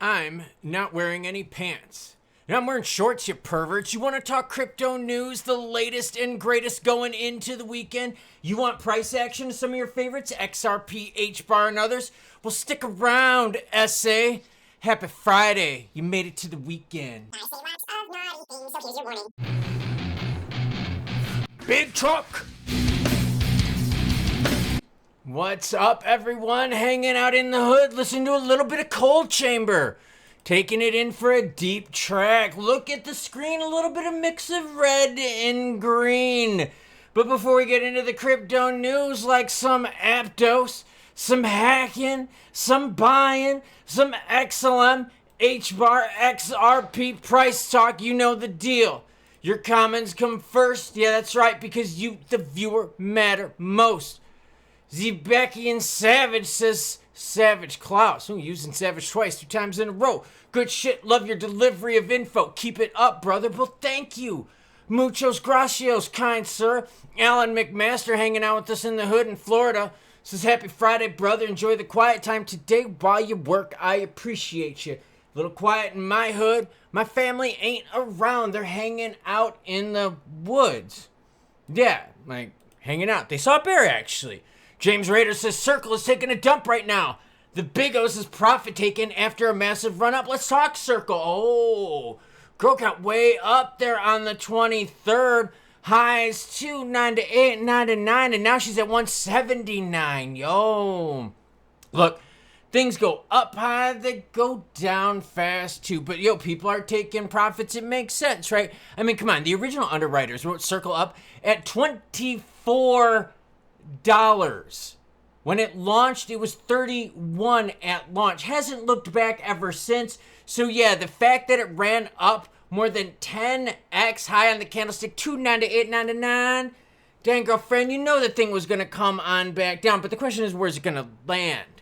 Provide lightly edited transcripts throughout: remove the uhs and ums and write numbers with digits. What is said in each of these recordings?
I'm not wearing any pants. And I'm wearing shorts, you perverts. You want to talk crypto news, the latest and greatest going into the weekend? You want price action to some of your favorites, Xrp Hbar and others? Well, stick around, SA. Happy Friday. You made it to the weekend. I say lots of naughty things, so here's your warning. Big truck. What's up, everyone? Hanging out in the hood, listening to a little bit of Cold Chamber. Taking it in for a deep track. Look at the screen, a little bit of mix of red and green. But before we get into the crypto news, like some APTOS, some hacking, some buying, some XLM, HBAR, XRP price talk, you know the deal. Your comments come first. Yeah, that's right, because you, the viewer, matter most. Zebekian Savage says, Savage Klaus. Ooh, using Savage twice, 2 times in a row. Good shit. Love your delivery of info. Keep it up, brother. Well, thank you. Muchos gracias, kind sir. Alan McMaster hanging out with us in the hood in Florida. Says, happy Friday, brother. Enjoy the quiet time today while you work. I appreciate you. A little quiet in my hood. My family ain't around. They're hanging out in the woods. Yeah, like hanging out. They saw a bear, actually. James Rader says, Circle is taking a dump right now. The Big O's is profit taken after a massive run up. Let's talk Circle. Oh, girl got way up there on the 23rd. Highs 298, 99, and now she's at 179. Yo. Look, things go up high, they go down fast too. But yo, people are taking profits. It makes sense, right? I mean, come on. The original underwriters wrote Circle up at $24. When it launched, it was 31 at launch. Hasn't looked back ever since. So yeah, the fact that it ran up more than 10x high on the candlestick, 298.99. Dang, girlfriend, you know the thing was going to come on back down. But the question is, where's it going to land?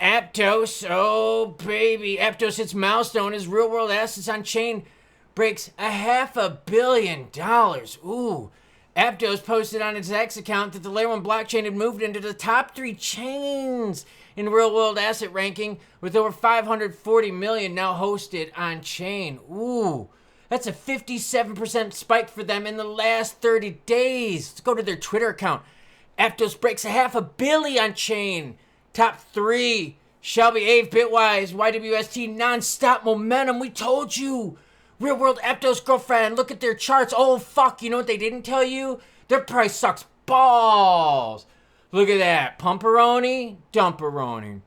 Aptos, oh baby. Aptos hits milestone as real world assets on chain breaks $500 million. Ooh. Aptos posted on its X account that the Layer 1 blockchain had moved into the top 3 chains in real-world asset ranking, with over 540 million now hosted on chain. Ooh, that's a 57% spike for them in the last 30 days. Let's go to their Twitter account. Aptos breaks $500 million on chain. Top 3, Shelby, Ave, Bitwise, YWST, non-stop momentum. We told you. Real world Aptos, girlfriend, look at their charts. Oh, fuck, you know what they didn't tell you? Their price sucks balls. Look at that. Pumperoni, dumperoni.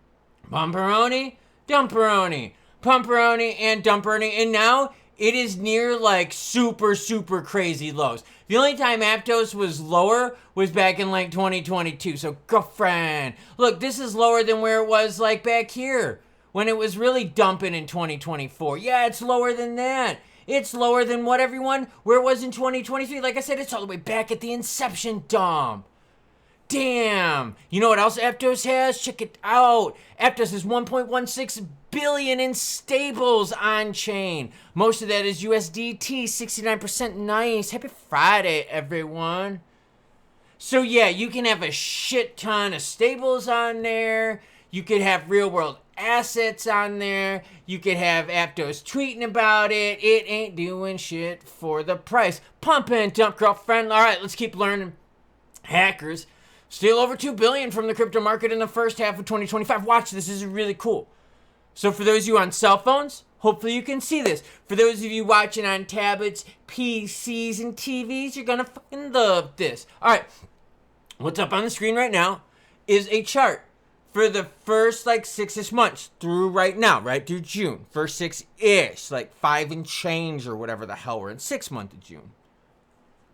Pumperoni, dumperoni. Pumperoni and dumperoni. And now it is near like super, super crazy lows. The only time Aptos was lower was back in like 2022. So, girlfriend, look, this is lower than where it was like back here when it was really dumping in 2024. Yeah, it's lower than that. It's lower than what everyone, where it was in 2023. Like I said, it's all the way back at the inception dump. Damn. You know what else Aptos has? Check it out. Aptos has 1.16 billion in stables on chain. Most of that is USDT, 69%. Nice. Happy Friday, everyone. So yeah, you can have a shit ton of stables on there. You could have real world assets on there. You could have Aptos tweeting about it. It ain't doing shit for the price. Pump and dump, girlfriend. All right, let's keep learning. Hackers steal over $2 billion from the crypto market in the first half of 2025. Watch this. This is really cool. So for those of you on cell phones, hopefully you can see this. For those of you watching on tablets, PCs, and TVs, you're gonna fucking love this. All right, what's up on the screen right now is a chart for the first like 6-ish months through right now, right through June. First 6-ish, like 5 and change or whatever the hell we're in. 6 month of June.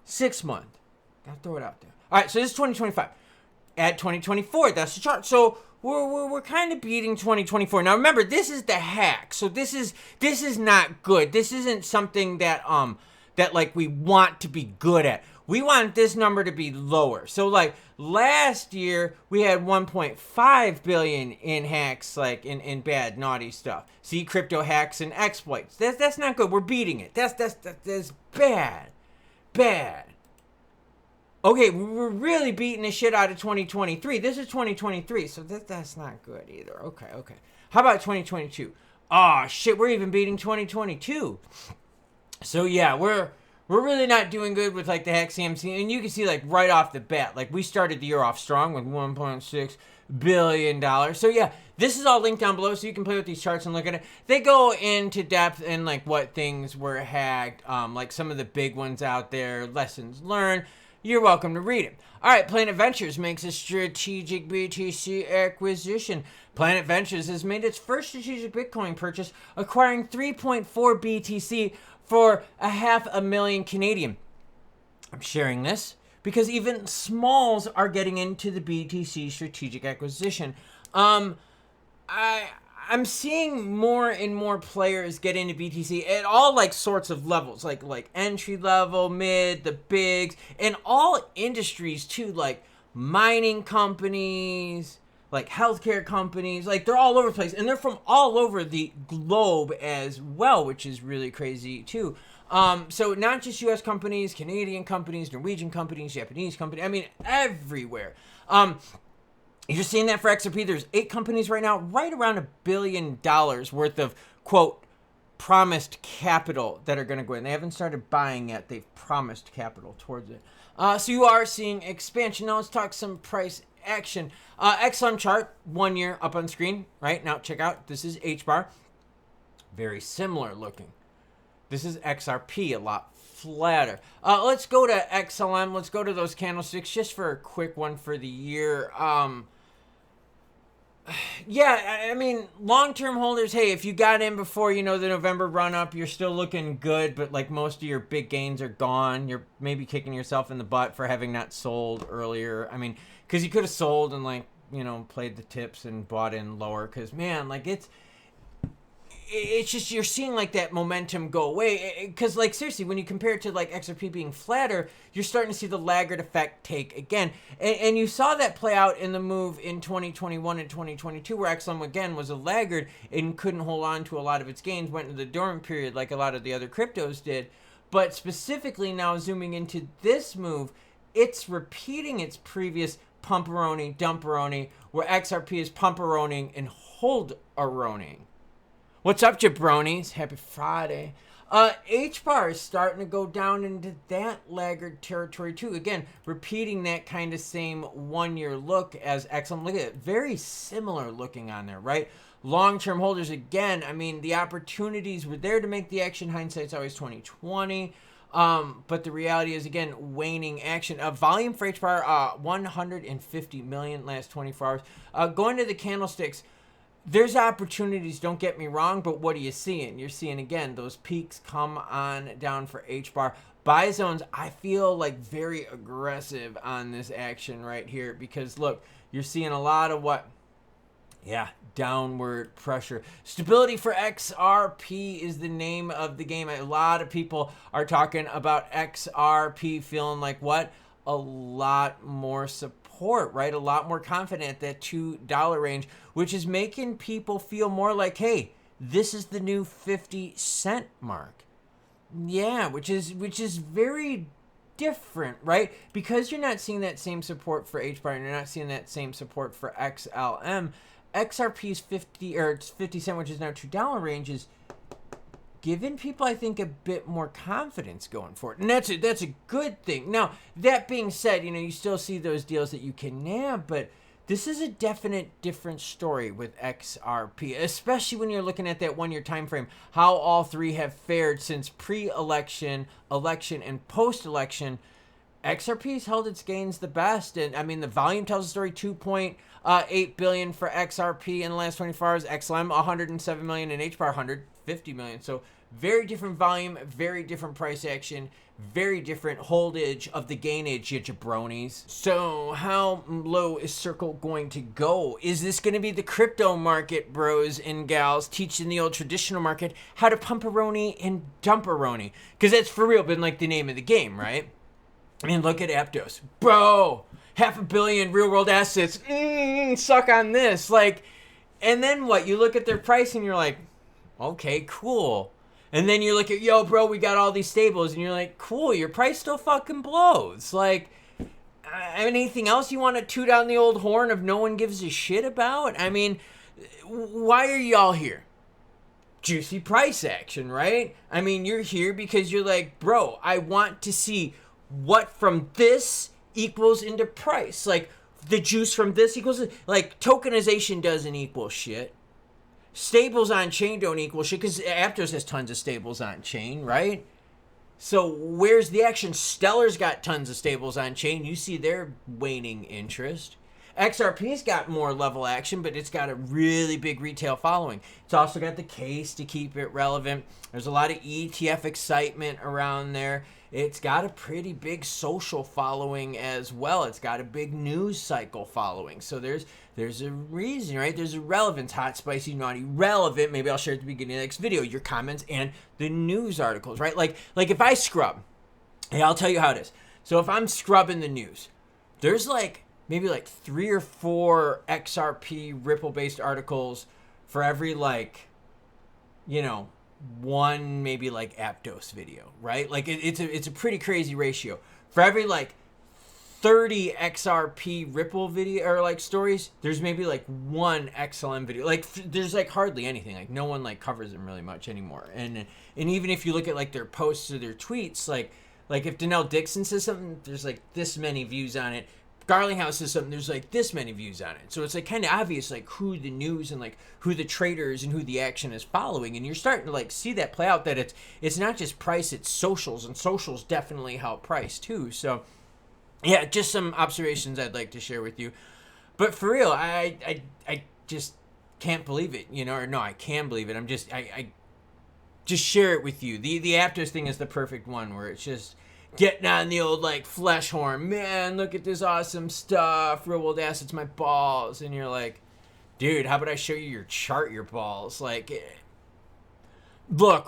6 month. Gotta throw it out there. All right, so this is 2025. At 2024, that's the chart. So we're kind of beating 2024. Now remember, this is the hack. So this is not good. This isn't something that that like we want to be good at. We want this number to be lower. So like last year we had 1.5 billion in hacks, like in bad naughty stuff. See, crypto hacks and exploits. That's not good. We're beating it. That's bad. Okay, we're really beating the shit out of 2023. This is 2023, so that's not good either. Okay. How about 2022? oh shit, we're even beating 2022. So yeah, we're really not doing good with like the Hex CMC, and you can see like right off the bat, like we started the year off strong with $1.6 billion. So yeah, this is all linked down below, so you can play with these charts and look at it. They go into depth and like what things were hacked, like some of the big ones out there, lessons learned. You're welcome to read it. All right, Planet Ventures makes a strategic BTC acquisition. Planet Ventures has made its first strategic Bitcoin purchase, acquiring 3.4 BTC for a 500,000 Canadian. I'm sharing this because even smalls are getting into the BTC strategic acquisition. I'm seeing more and more players get into BTC at all like sorts of levels, like entry level, mid, the bigs, and all industries too, like mining companies, like healthcare companies, like they're all over the place, and they're from all over the globe as well, which is really crazy too. So not just U.S. companies, Canadian companies, Norwegian companies, Japanese companies, I mean everywhere. You're seeing that for Xrp. There's 8 companies right now, right around $1 billion worth of, quote, promised capital that are going to go in. They haven't started buying yet. They've promised capital towards it. So you are seeing expansion. Now let's talk some price action. XLM chart, 1 year up on screen. Right now, check out. This is HBAR. Very similar looking. This is XRP, a lot flatter. Let's go to XLM. Let's go to those candlesticks just for a quick one for the year. Yeah, I mean, long-term holders, hey, if you got in before, the November run-up, you're still looking good, but like most of your big gains are gone. You're maybe kicking yourself in the butt for having not sold earlier. I mean, because you could have sold and like, played the tips and bought in lower because, man, like it's just you're seeing like that momentum go away because like seriously when you compare it to like XRP being flatter, you're starting to see the laggard effect take again, and you saw that play out in the move in 2021 and 2022 where XLM again was a laggard and couldn't hold on to a lot of its gains, went into the dormant period like a lot of the other cryptos did. But specifically now zooming into this move, it's repeating its previous pumperoni dumperoni where XRP is pumperoning and hold-aroning. What's up, jabronis? Happy Friday. HBAR is starting to go down into that laggard territory too. Again, repeating that kind of same 1 year look as XLM. Look at it. Very similar looking on there, right? Long-term holders, again, I mean, the opportunities were there to make the action. Hindsight's always 2020. But the reality is, again, waning action. Volume for HBAR, 150 million last 24 hours. Going to the candlesticks, there's opportunities, don't get me wrong, but what are you seeing? You're seeing, again, those peaks come on down for HBAR. Buy zones, I feel like very aggressive on this action right here because, look, you're seeing a lot of what? Yeah, downward pressure. Stability for XRP is the name of the game. A lot of people are talking about XRP feeling like what? A lot more support, right? A lot more confident at that $2 range, which is making people feel more like, hey, this is the new 50-cent mark. Yeah, which is very different, right? Because you're not seeing that same support for HBAR and you're not seeing that same support for XLM. XRP's 50 cent, which is now $2 range, is giving people, I think, a bit more confidence going forward. And that's a good thing. Now, that being said, you still see those deals that you can nab, but this is a definite different story with XRP, especially when you're looking at that 1 year time frame, how all three have fared since pre-election, election, and post-election. XRP's held its gains the best, and I mean the volume tells the story. 2.8 billion for XRP in the last 24 hours. XLM 107 million, and HBAR 150 million. So very different volume, very different price action, very different holdage of the gainage, you jabronis. So how low is Circle going to go? Is this going to be the crypto market, bros and gals, teaching the old traditional market how to pumperoni and dumperoni? Because that's for real been like the name of the game, right? I mean, look at Aptos. Bro, 500 million real world assets. Suck on this. Like, and then what? You look at their price and you're like, okay, cool. And then you look at, yo, bro, we got all these stables. And you're like, cool, your price still fucking blows. Like, anything else you want to toot down the old horn of no one gives a shit about? I mean, why are y'all here? juicy price action, right? I mean, you're here because you're like, bro, I want to see what from this equals into price. Like, the juice from this equals, like, tokenization doesn't equal shit. Stables on chain don't equal shit because Aptos has tons of stables on chain, right? So where's the action? Stellar's got tons of stables on chain. You see their waning interest. XRP's got more level action, but it's got a really big retail following. It's also got the case to keep it relevant. There's a lot of ETF excitement around there. It's got a pretty big social following as well. It's got a big news cycle following. So there's a reason, right? There's a relevance, hot, spicy, naughty, relevant. Maybe I'll share at the beginning of the next video, your comments and the news articles, right? Like if I scrub, hey, I'll tell you how it is. So if I'm scrubbing the news, there's maybe 3 or 4 XRP Ripple-based articles for every one maybe Aptos video, right? It's a pretty crazy ratio. For every 30 XRP Ripple video or stories, there's maybe one XLM video. There's hardly anything. No one covers them really much anymore. And even if you look at their posts or their tweets, if Danelle Dixon says something, there's this many views on it. Garlinghouse says something, there's this many views on it. So it's kind of obvious who the news and who the traders and who the action is following. And you're starting to see that play out, that it's not just price, it's socials, and socials definitely help price too. So yeah, just some observations I'd like to share with you. But for real, I just can't believe it, or no, I can believe it. I just share it with you. The Aptos thing is the perfect one where it's just getting on the old flesh horn. Man, look at this awesome stuff. Real world assets, my balls. And you're like, dude, how about I show you your chart, your balls? Look,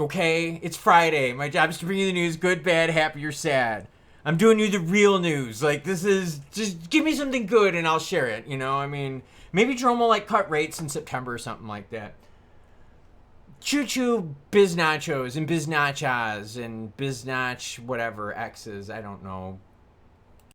okay, it's Friday. My job is to bring you the news, good, bad, happy, or sad. I'm doing you the real news. This is, just give me something good and I'll share it, I mean, maybe Jerome will cut rates in September or something like that. Choo-choo biznachos and biznachas and biznach whatever X's, I don't know.